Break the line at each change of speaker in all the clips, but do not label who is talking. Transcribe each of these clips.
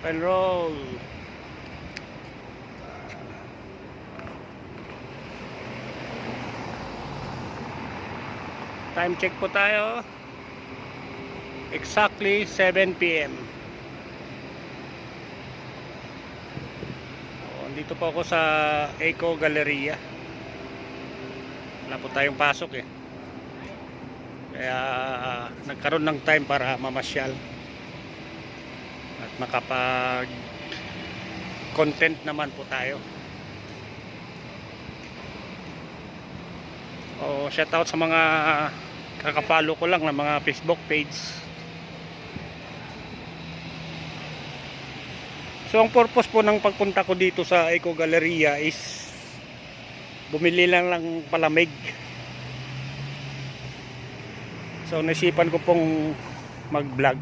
and roll. Time check po tayo. Exactly 7 PM. Dito po ako sa Eco Galleria. Wala po tayong pasok eh. Kaya nagkaroon ng time para mamasyal at makapag content naman po tayo. Shout out sa mga kaka-follow ko lang ng mga Facebook page. So ang purpose po ng pagpunta ko dito sa Eco Galleria is bumili lang palamig. So naisipan ko pong mag-vlog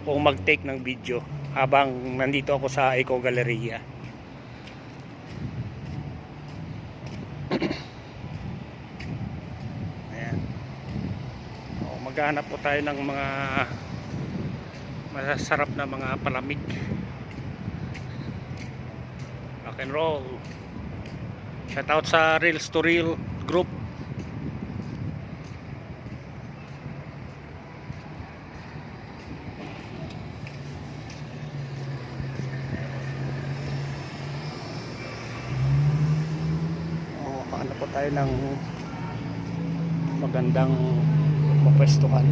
o mag-take ng video habang nandito ako sa Eco Galleria. Ayan. Maghahanap po tayo ng mga masasarap na mga palamig. Rock and roll. Shout out sa Reels to Real group. Hanap po tayo ng magandang mapwestuhan.